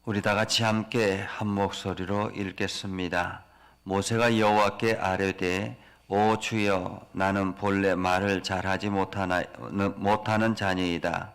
우리 다 같이 함께 한 목소리로 읽겠습니다. 모세가 여호와께 아뢰되 오 주여 나는 본래 말을 잘하지 못하는 자니이다.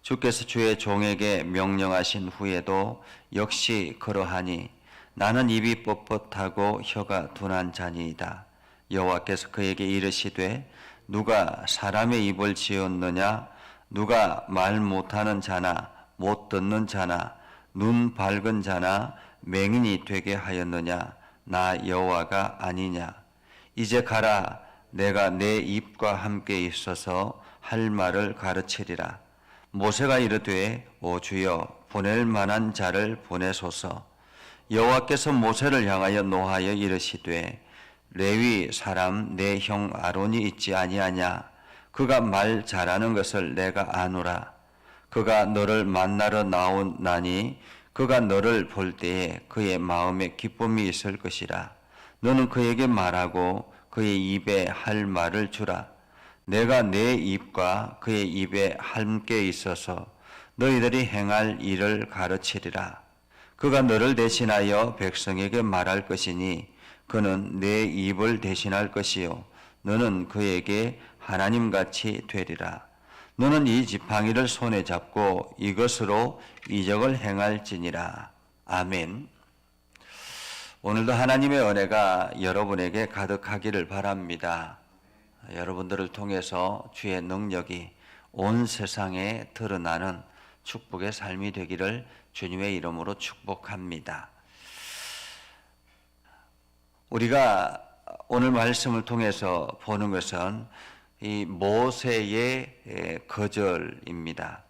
주께서 주의 종에게 명령하신 후에도 역시 그러하니 나는 입이 뻣뻣하고 혀가 둔한 자니이다. 여호와께서 그에게 이르시되 누가 사람의 입을 지었느냐? 누가 말 못하는 자나 못 듣는 자나 눈 밝은 자나 맹인이 되게 하였느냐? 나 여호와가 아니냐? 이제 가라. 내가 내 입과 함께 있어서 할 말을 가르치리라. 모세가 이르되 오 주여 보낼 만한 자를 보내소서. 여호와께서 모세를 향하여 노하여 이르시되 레위 사람 내 형 아론이 있지 아니하냐? 그가 말 잘하는 것을 내가 아노라. 그가 너를 만나러 나오나니 그가 너를 볼 때에 그의 마음에 기쁨이 있을 것이라. 너는 그에게 말하고 그의 입에 할 말을 주라. 내가 내 입과 그의 입에 함께 있어서 너희들이 행할 일을 가르치리라. 그가 너를 대신하여 백성에게 말할 것이니 그는 내 입을 대신할 것이요 너는 그에게 하나님같이 되리라. 너는 이 지팡이를 손에 잡고 이것으로 이적을 행할지니라. 아멘. 오늘도 하나님의 은혜가 여러분에게 가득하기를 바랍니다. 여러분들을 통해서 주의 능력이 온 세상에 드러나는 축복의 삶이 되기를 주님의 이름으로 축복합니다. 우리가 오늘 말씀을 통해서 보는 것은 이 모세의 거절입니다.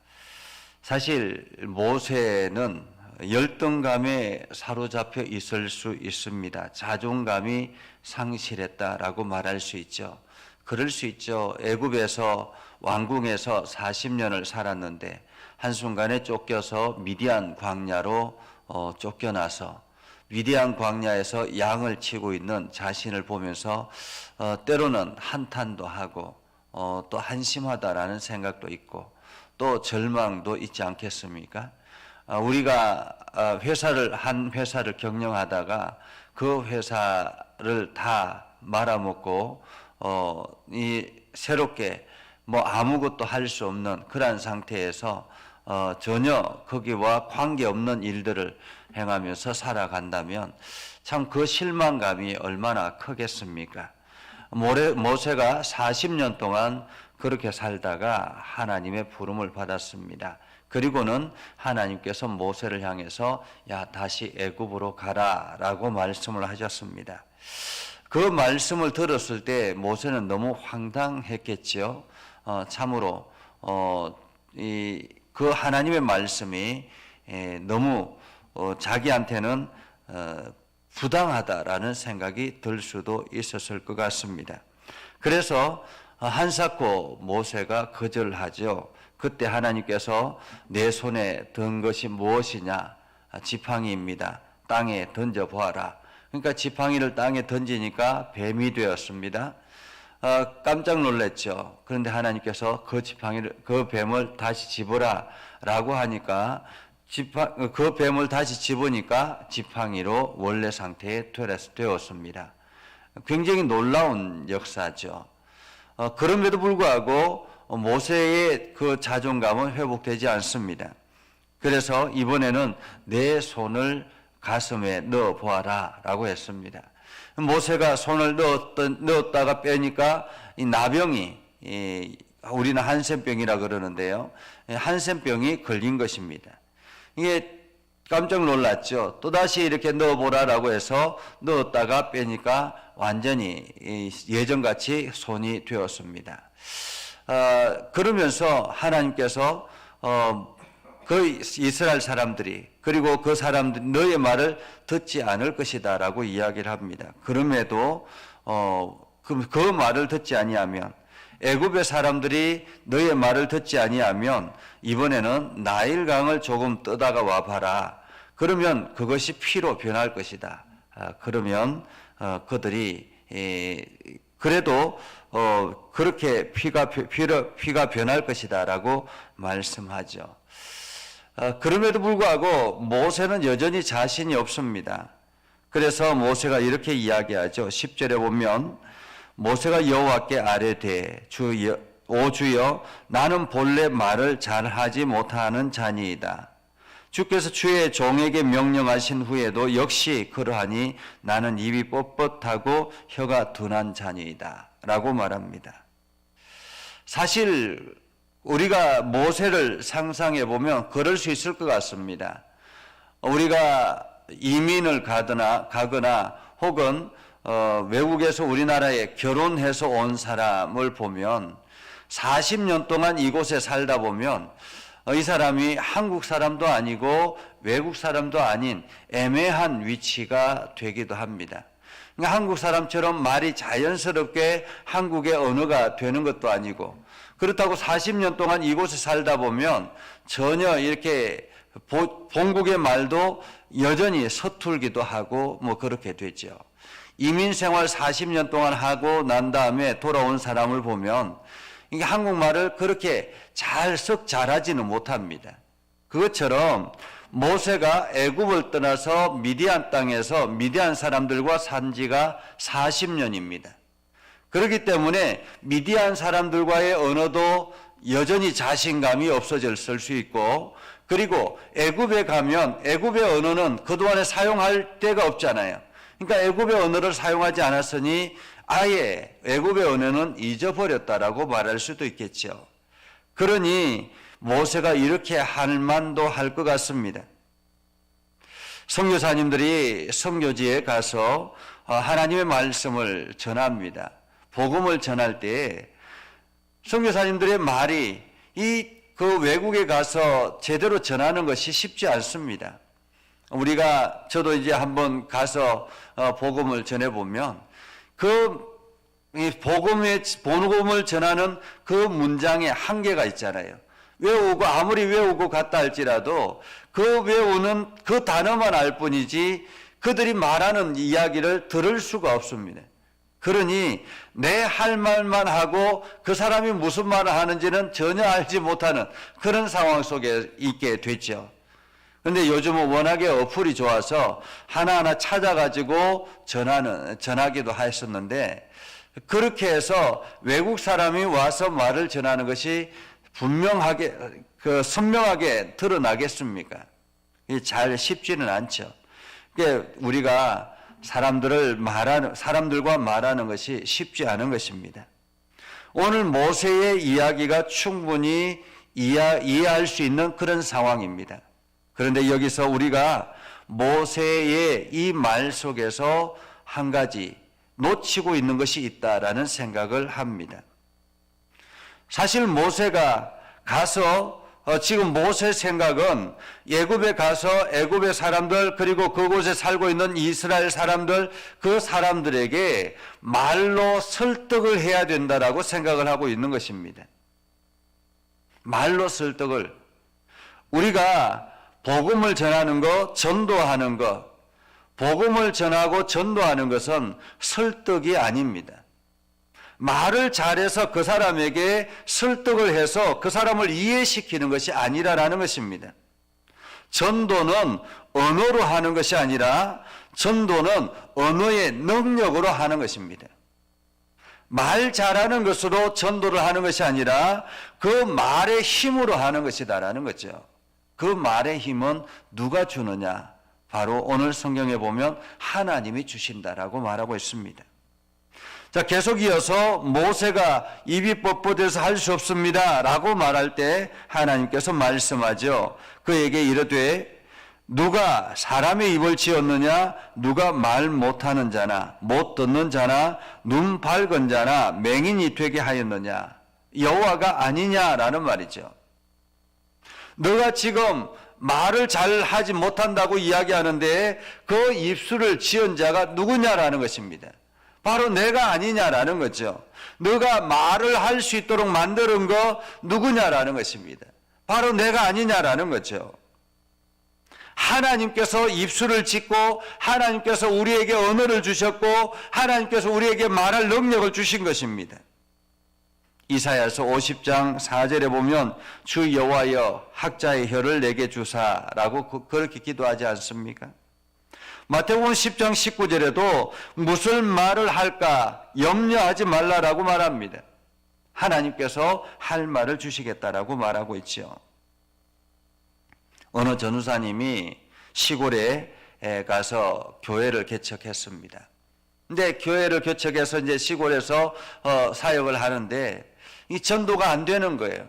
사실 모세는 열등감에 사로잡혀 있을 수 있습니다. 자존감이 상실했다라고 말할 수 있죠. 그럴 수 있죠. 애굽에서 왕궁에서 40년을 살았는데 한순간에 쫓겨서 미디안 광야로 쫓겨나서 미디안 광야에서 양을 치고 있는 자신을 보면서 때로는 한탄도 하고 또 한심하다라는 생각도 있고 또 절망도 있지 않겠습니까? 우리가 한 회사를 경영하다가 그 회사를 다 말아먹고 새롭게 뭐 아무것도 할 수 없는 그러한 상태에서 전혀 거기와 관계없는 일들을 행하면서 살아간다면 참 그 실망감이 얼마나 크겠습니까? 모세가 40년 동안 그렇게 살다가 하나님의 부름을 받았습니다. 그리고는 하나님께서 모세를 향해서 야 다시 애굽으로 가라라고 말씀을 하셨습니다. 그 말씀을 들었을 때 모세는 너무 황당했겠지요. 참으로 그 하나님의 말씀이 너무 자기한테는 부당하다라는 생각이 들 수도 있었을 것 같습니다. 그래서 한사코 모세가 거절하죠. 그때 하나님께서 내 손에 든 것이 무엇이냐? 지팡이입니다. 땅에 던져보아라. 그러니까 지팡이를 땅에 던지니까 뱀이 되었습니다. 깜짝 놀랐죠. 그런데 하나님께서 그 뱀을 다시 집어라 라고 하니까 그 뱀을 다시 집으니까 지팡이로 원래 상태에 되었습니다. 굉장히 놀라운 역사죠. 그럼에도 불구하고 모세의 그 자존감은 회복되지 않습니다. 그래서 이번에는 내 손을 가슴에 넣어 보아라 라고 했습니다. 모세가 손을 넣었다가 빼니까 이 나병이 우리는 한센병이라 그러는데요. 한센병이 걸린 것입니다. 이게 깜짝 놀랐죠. 또다시 이렇게 넣어보라라고 해서 넣었다가 빼니까 완전히 예전같이 손이 되었습니다. 그러면서 하나님께서 그 이스라엘 사람들이 그리고 그 사람들이 너의 말을 듣지 않을 것이다 라고 이야기를 합니다. 그럼에도 그 말을 듣지 아니하면 애굽의 사람들이 너의 말을 듣지 아니하면 이번에는 나일강을 조금 떠다가 와봐라. 그러면 그것이 피로 변할 것이다. 그러면 그들이 그래도 그렇게 피가 변할 것이다 라고 말씀하죠. 그럼에도 불구하고 모세는 여전히 자신이 없습니다. 그래서 모세가 이렇게 이야기하죠. 10절에 보면 모세가 여호와께 아뢰되 오 주여 나는 본래 말을 잘하지 못하는 자니이다. 주께서 주의 종에게 명령하신 후에도 역시 그러하니 나는 입이 뻣뻣하고 혀가 둔한 자니이다 라고 말합니다. 사실 우리가 모세를 상상해 보면 그럴 수 있을 것 같습니다. 우리가 이민을 가거나 혹은 외국에서 우리나라에 결혼해서 온 사람을 보면 40년 동안 이곳에 살다 보면 이 사람이 한국 사람도 아니고 외국 사람도 아닌 애매한 위치가 되기도 합니다. 그러니까 한국 사람처럼 말이 자연스럽게 한국의 언어가 되는 것도 아니고, 그렇다고 40년 동안 이곳에 살다 보면 전혀 이렇게 본국의 말도 여전히 서툴기도 하고 뭐 그렇게 되죠. 이민 생활 40년 동안 하고 난 다음에 돌아온 사람을 보면 이게 한국말을 그렇게 썩 잘하지는 못합니다. 그것처럼 모세가 애굽을 떠나서 미디안 땅에서 미디안 사람들과 산 지가 40년입니다. 그렇기 때문에 미디안 사람들과의 언어도 여전히 자신감이 없어졌을 수 있고, 그리고 애굽에 가면 애굽의 언어는 그동안에 사용할 데가 없잖아요. 그러니까 애굽의 언어를 사용하지 않았으니 아예 애굽의 언어는 잊어버렸다라고 말할 수도 있겠죠. 그러니 모세가 이렇게 할 만도 할 것 같습니다. 선교사님들이 선교지에 가서 하나님의 말씀을 전합니다. 복음을 전할 때 선교사님들의 말이 그 외국에 가서 제대로 전하는 것이 쉽지 않습니다. 저도 이제 한번 가서 복음을 전해보면 복음을 전하는 그 문장에 한계가 있잖아요. 아무리 외우고 갔다 할지라도 그 외우는 그 단어만 알 뿐이지 그들이 말하는 이야기를 들을 수가 없습니다. 그러니 내 할 말만 하고 그 사람이 무슨 말을 하는지는 전혀 알지 못하는 그런 상황 속에 있게 됐죠. 그런데 요즘은 워낙에 어플이 좋아서 하나하나 찾아가지고 전하기도 했었는데, 그렇게 해서 외국 사람이 와서 말을 전하는 것이 분명하게, 선명하게 드러나겠습니까? 잘 쉽지는 않죠. 그러니까 우리가 사람들과 말하는 것이 쉽지 않은 것입니다. 오늘 모세의 이야기가 충분히 이해할 수 있는 그런 상황입니다. 그런데 여기서 우리가 모세의 이 말 속에서 한 가지 놓치고 있는 것이 있다라는 생각을 합니다. 사실 모세가 가서 지금 모세 생각은 애굽에 가서 애굽의 사람들, 그리고 그곳에 살고 있는 이스라엘 사람들, 그 사람들에게 말로 설득을 해야 된다라고 생각을 하고 있는 것입니다. 말로 설득을. 우리가 복음을 전하는 것, 전도하는 것, 복음을 전하고 전도하는 것은 설득이 아닙니다. 말을 잘해서 그 사람에게 설득을 해서 그 사람을 이해시키는 것이 아니라는 것입니다. 전도는 언어로 하는 것이 아니라 전도는 언어의 능력으로 하는 것입니다. 말 잘하는 것으로 전도를 하는 것이 아니라 그 말의 힘으로 하는 것이다라는 거죠. 그 말의 힘은 누가 주느냐? 바로 오늘 성경에 보면 하나님이 주신다라고 말하고 있습니다. 자, 계속 이어서 모세가 입이 뻣뻣해서 할 수 없습니다 라고 말할 때 하나님께서 말씀하죠. 그에게 이르되 누가 사람의 입을 지었느냐? 누가 말 못하는 자나 못 듣는 자나 눈 밝은 자나 맹인이 되게 하였느냐? 여호와가 아니냐라는 말이죠. 너가 지금 말을 잘 하지 못한다고 이야기하는데 그 입술을 지은 자가 누구냐라는 것입니다. 바로 내가 아니냐라는 거죠. 너가 말을 할 수 있도록 만드는 거 누구냐라는 것입니다. 바로 내가 아니냐라는 거죠. 하나님께서 입술을 짓고 하나님께서 우리에게 언어를 주셨고 하나님께서 우리에게 말할 능력을 주신 것입니다. 이사야서 50장 4절에 보면 주 여호와여 학자의 혀를 내게 주사라고 그렇게 기도하지 않습니까? 마태복음 10장 19절에도 무슨 말을 할까 염려하지 말라라고 말합니다. 하나님께서 할 말을 주시겠다라고 말하고 있죠. 어느 전우사님이 시골에 가서 교회를 개척했습니다. 근데 교회를 개척해서 이제 시골에서 사역을 하는데 이 전도가 안 되는 거예요.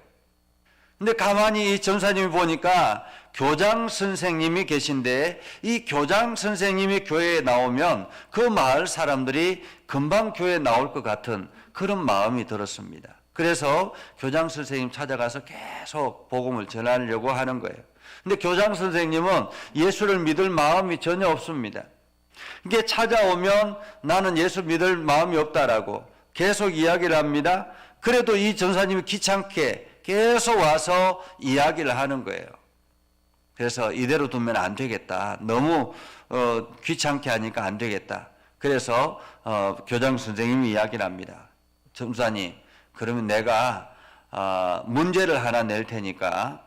근데 가만히 이 전사님이 보니까 교장 선생님이 계신데 이 교장 선생님이 교회에 나오면 그 마을 사람들이 금방 교회에 나올 것 같은 그런 마음이 들었습니다. 그래서 교장 선생님 찾아가서 계속 복음을 전하려고 하는 거예요. 근데 교장 선생님은 예수를 믿을 마음이 전혀 없습니다. 이게 찾아오면 나는 예수 믿을 마음이 없다라고 계속 이야기를 합니다. 그래도 이 전사님이 귀찮게 계속 와서 이야기를 하는 거예요. 그래서 이대로 두면 안 되겠다. 너무 귀찮게 하니까 안 되겠다. 그래서 교장 선생님이 이야기를 합니다. 전사님, 그러면 내가 문제를 하나 낼 테니까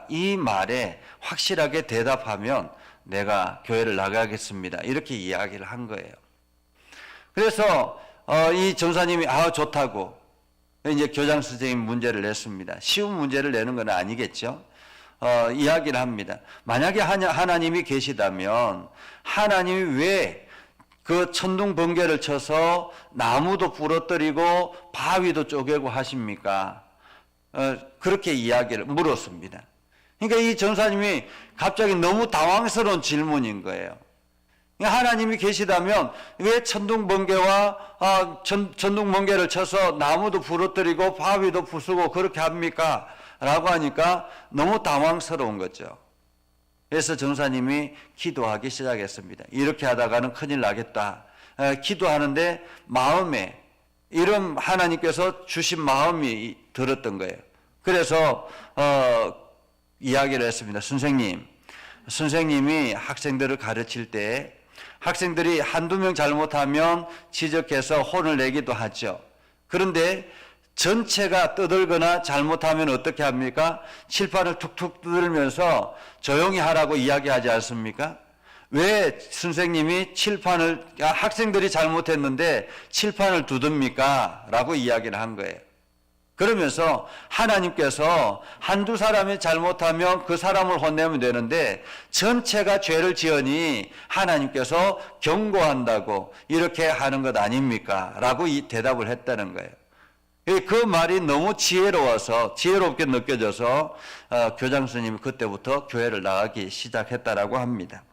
이 말에 확실하게 대답하면 내가 교회를 나가겠습니다. 이렇게 이야기를 한 거예요. 그래서 이 전사님이 좋다고 이제 교장 선생님 문제를 냈습니다. 쉬운 문제를 내는 건 아니겠죠. 이야기를 합니다. 만약에 하나님이 계시다면 하나님이 왜 그 천둥 번개를 쳐서 나무도 부러뜨리고 바위도 쪼개고 하십니까? 그렇게 이야기를 물었습니다. 그러니까 이 전사님이 갑자기 너무 당황스러운 질문인 거예요. 하나님이 계시다면 왜 천둥 번개와 천둥 번개를 쳐서 나무도 부러뜨리고 바위도 부수고 그렇게 합니까? 라고 하니까 너무 당황스러운 거죠. 그래서 전사님이 기도하기 시작했습니다. 이렇게 하다가는 큰일 나겠다. 기도하는데 마음에 이런 하나님께서 주신 마음이 들었던 거예요. 그래서 이야기를 했습니다. 선생님이 학생들을 가르칠 때 학생들이 한두 명 잘못하면 지적해서 혼을 내기도 하죠. 그런데 전체가 떠들거나 잘못하면 어떻게 합니까? 칠판을 툭툭 두들면서 조용히 하라고 이야기하지 않습니까? 왜 선생님이 학생들이 잘못했는데 칠판을 두듭니까? 라고 이야기를 한 거예요. 그러면서 하나님께서 한두 사람이 잘못하면 그 사람을 혼내면 되는데 전체가 죄를 지으니 하나님께서 경고한다고 이렇게 하는 것 아닙니까? 라고 이 대답을 했다는 거예요. 그 말이 너무 지혜롭게 느껴져서 교장 선생님이 그때부터 교회를 나가기 시작했다라고 합니다.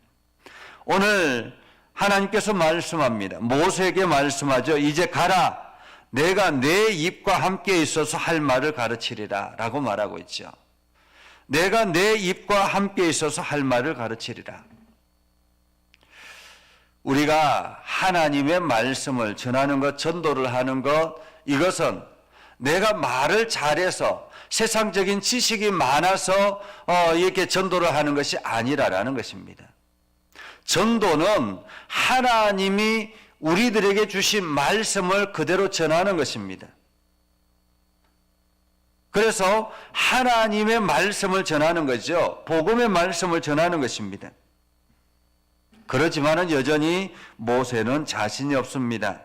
오늘 하나님께서 말씀합니다. 모세에게 말씀하죠. 이제 가라. 내가 내 입과 함께 있어서 할 말을 가르치리라 라고 말하고 있죠. 내가 내 입과 함께 있어서 할 말을 가르치리라. 우리가 하나님의 말씀을 전하는 것, 전도를 하는 것, 이것은 내가 말을 잘해서 세상적인 지식이 많아서 이렇게 전도를 하는 것이 아니라라는 것입니다. 전도는 하나님이 우리들에게 주신 말씀을 그대로 전하는 것입니다. 그래서 하나님의 말씀을 전하는 거죠. 복음의 말씀을 전하는 것입니다. 그렇지만은 여전히 모세는 자신이 없습니다.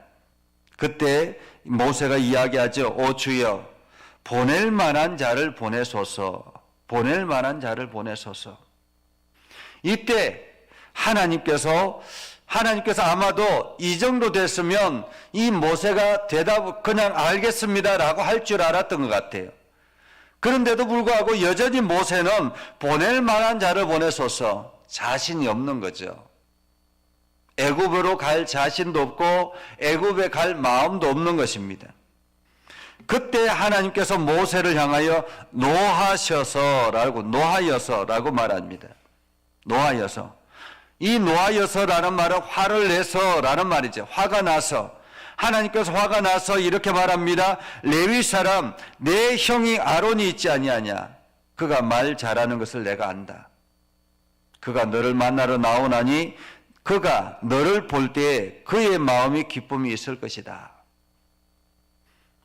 그때 모세가 이야기하죠. 오 주여, 보낼 만한 자를 보내소서. 이때 하나님께서 아마도 이 정도 됐으면 이 모세가 그냥 알겠습니다라고 할 줄 알았던 것 같아요. 그런데도 불구하고 여전히 모세는 보낼 만한 자를 보내소서 자신이 없는 거죠. 애굽으로 갈 자신도 없고 애굽에 갈 마음도 없는 것입니다. 그때 하나님께서 모세를 향하여 노하여서라고 말합니다. 노하여서. 이 노하여서라는 말은 화를 내서라는 말이죠. 화가 나서. 하나님께서 화가 나서 이렇게 말합니다. 레위 사람 내 형이 아론이 있지 아니하냐. 그가 말 잘하는 것을 내가 안다. 그가 너를 만나러 나오나니 그가 너를 볼 때에 그의 마음이 기쁨이 있을 것이다.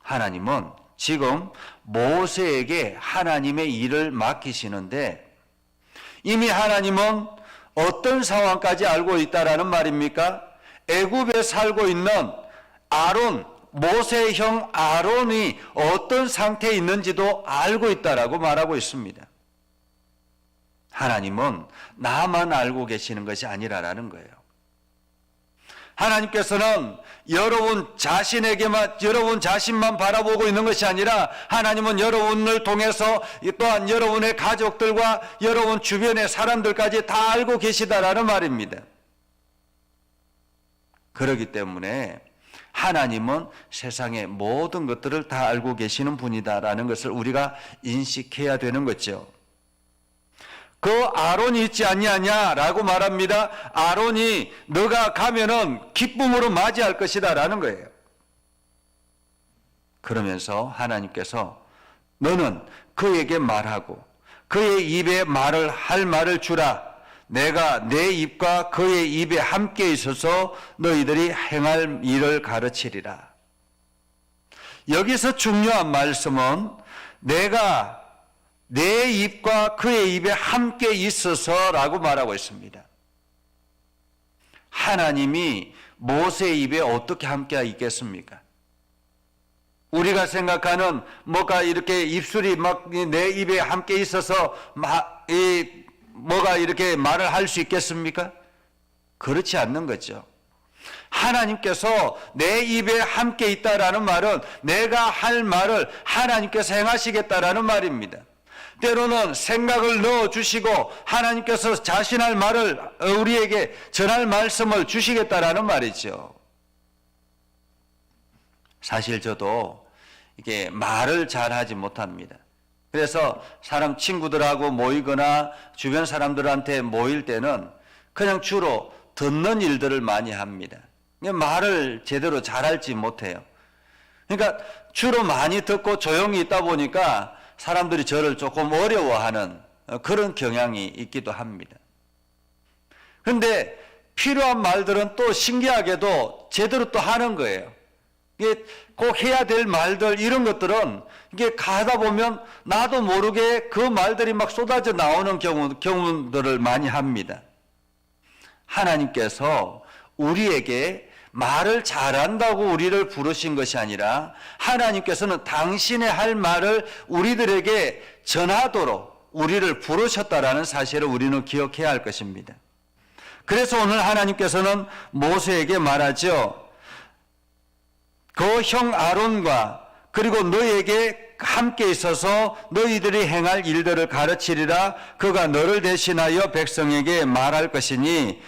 하나님은 지금 모세에게 하나님의 일을 맡기시는데 이미 하나님은 어떤 상황까지 알고 있다라는 말입니까? 애굽에 살고 있는 아론, 모세의 형 아론이 어떤 상태에 있는지도 알고 있다라고 말하고 있습니다. 하나님은 나만 알고 계시는 것이 아니라라는 거예요. 하나님께서는 여러분 자신만 바라보고 있는 것이 아니라 하나님은 여러분을 통해서 또한 여러분의 가족들과 여러분 주변의 사람들까지 다 알고 계시다라는 말입니다. 그렇기 때문에 하나님은 세상의 모든 것들을 다 알고 계시는 분이다라는 것을 우리가 인식해야 되는 거죠. 그 아론이 있지 않냐라고 말합니다. 아론이 너가 가면은 기쁨으로 맞이할 것이다 라는 거예요. 그러면서 하나님께서 너는 그에게 말하고 그의 입에 할 말을 주라. 내가 내 입과 그의 입에 함께 있어서 너희들이 행할 일을 가르치리라. 여기서 중요한 말씀은 내가 내 입과 그의 입에 함께 있어서라고 말하고 있습니다. 하나님이 모세의 입에 어떻게 함께 있겠습니까? 우리가 생각하는 뭐가 이렇게 입술이 막 내 입에 함께 있어서 뭐가 이렇게 말을 할 수 있겠습니까? 그렇지 않는 거죠. 하나님께서 내 입에 함께 있다라는 말은 내가 할 말을 하나님께서 행하시겠다라는 말입니다. 때로는 생각을 넣어주시고 하나님께서 자신할 말을 우리에게 전할 말씀을 주시겠다라는 말이죠. 사실 저도 이게 말을 잘하지 못합니다. 그래서 사람 친구들하고 모이거나 주변 사람들한테 모일 때는 그냥 주로 듣는 일들을 많이 합니다. 말을 제대로 잘할지 못해요. 그러니까 주로 많이 듣고 조용히 있다 보니까 사람들이 저를 조금 어려워하는 그런 경향이 있기도 합니다. 그런데 필요한 말들은 또 신기하게도 제대로 또 하는 거예요. 이게 꼭 해야 될 말들 이런 것들은 이게 가다 보면 나도 모르게 그 말들이 막 쏟아져 나오는 경우들을 많이 합니다. 하나님께서 우리에게 말을 잘한다고 우리를 부르신 것이 아니라 하나님께서는 당신의 할 말을 우리들에게 전하도록 우리를 부르셨다라는 사실을 우리는 기억해야 할 것입니다. 그래서 오늘 하나님께서는 모세에게 말하죠. 그 형 아론과 그리고 너에게 함께 있어서 너희들이 행할 일들을 가르치리라. 그가 너를 대신하여 백성에게 말할 것이니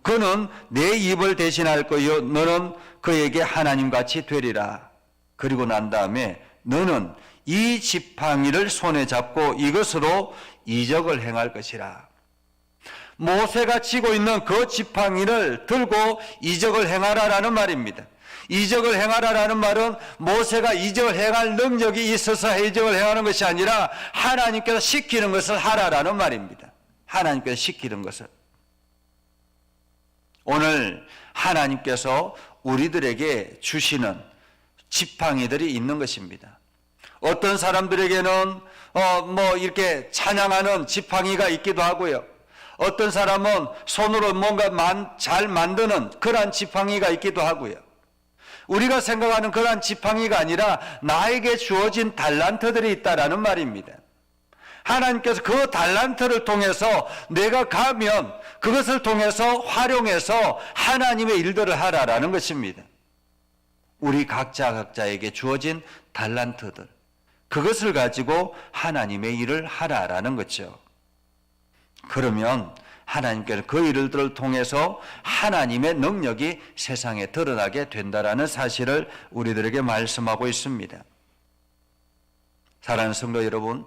그는 내 입을 대신할 거요 너는 그에게 하나님같이 되리라. 그리고 난 다음에 너는 이 지팡이를 손에 잡고 이것으로 이적을 행할 것이라. 모세가 쥐고 있는 그 지팡이를 들고 이적을 행하라라는 말입니다. 이적을 행하라라는 말은 모세가 이적을 행할 능력이 있어서 이적을 행하는 것이 아니라 하나님께서 시키는 것을 하라라는 말입니다. 하나님께서 시키는 것을. 오늘 하나님께서 우리들에게 주시는 지팡이들이 있는 것입니다. 어떤 사람들에게는 이렇게 찬양하는 지팡이가 있기도 하고요. 어떤 사람은 손으로 뭔가 잘 만드는 그러한 지팡이가 있기도 하고요. 우리가 생각하는 그러한 지팡이가 아니라 나에게 주어진 달란트들이 있다라는 말입니다. 하나님께서 그 달란트를 통해서 내가 가면 그것을 통해서 활용해서 하나님의 일들을 하라라는 것입니다. 우리 각자에게 주어진 달란트들, 그것을 가지고 하나님의 일을 하라라는 거죠. 그러면 하나님께서 그 일들을 통해서 하나님의 능력이 세상에 드러나게 된다라는 사실을 우리들에게 말씀하고 있습니다. 사랑하는 성도 여러분,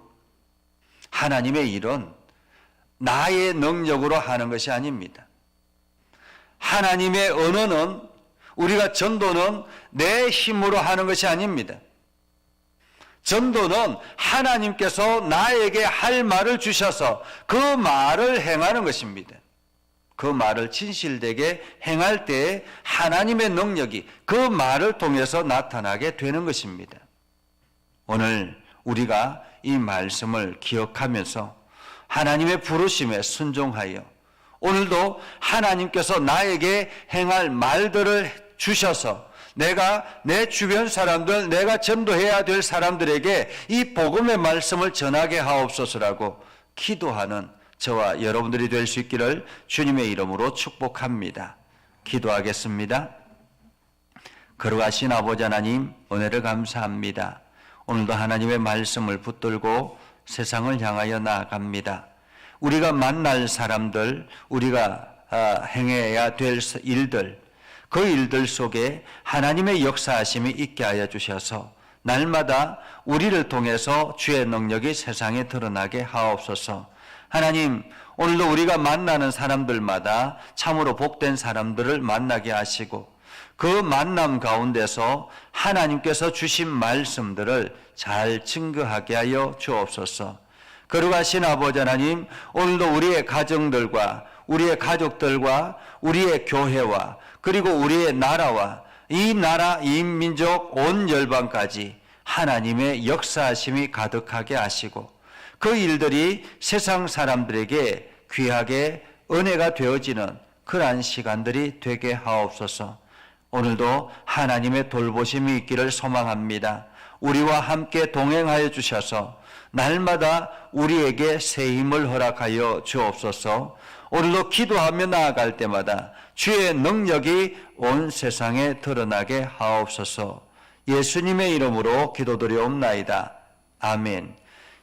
하나님의 일은 나의 능력으로 하는 것이 아닙니다. 하나님의 언어는 우리가 전도는 내 힘으로 하는 것이 아닙니다. 전도는 하나님께서 나에게 할 말을 주셔서 그 말을 행하는 것입니다. 그 말을 진실되게 행할 때 하나님의 능력이 그 말을 통해서 나타나게 되는 것입니다. 오늘 우리가 이 말씀을 기억하면서 하나님의 부르심에 순종하여 오늘도 하나님께서 나에게 행할 말들을 주셔서 내가 내 주변 사람들, 내가 전도해야 될 사람들에게 이 복음의 말씀을 전하게 하옵소서라고 기도하는 저와 여러분들이 될 수 있기를 주님의 이름으로 축복합니다. 기도하겠습니다. 거룩하신 아버지 하나님, 은혜를 감사합니다. 오늘도 하나님의 말씀을 붙들고 세상을 향하여 나아갑니다. 우리가 만날 사람들, 우리가 행해야 될 일들, 그 일들 속에 하나님의 역사하심이 있게 하여 주셔서 날마다 우리를 통해서 주의 능력이 세상에 드러나게 하옵소서. 하나님, 오늘도 우리가 만나는 사람들마다 참으로 복된 사람들을 만나게 하시고 그 만남 가운데서 하나님께서 주신 말씀들을 잘 증거하게 하여 주옵소서. 거룩하신 아버지 하나님, 오늘도 우리의 가정들과 우리의 가족들과 우리의 교회와 그리고 우리의 나라와 이 나라, 이 민족, 온 열방까지 하나님의 역사하심이 가득하게 하시고 그 일들이 세상 사람들에게 귀하게 은혜가 되어지는 그러한 시간들이 되게 하옵소서. 오늘도 하나님의 돌보심이 있기를 소망합니다. 우리와 함께 동행하여 주셔서 날마다 우리에게 새 힘을 허락하여 주옵소서. 오늘도 기도하며 나아갈 때마다 주의 능력이 온 세상에 드러나게 하옵소서. 예수님의 이름으로 기도드리옵나이다. 아멘.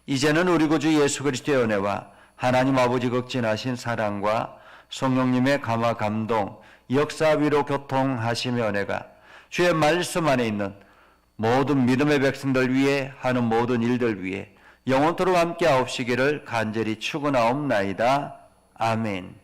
이제는 우리 구주 예수 그리스도의 은혜와 하나님 아버지 극진하신 사랑과 성령님의 감화 감동, 역사 위로 교통하시며 은혜가 주의 말씀 안에 있는 모든 믿음의 백성들 위해 하는 모든 일들 위해 영원토록 함께 하옵시기를 간절히 축원하옵나이다. 아멘.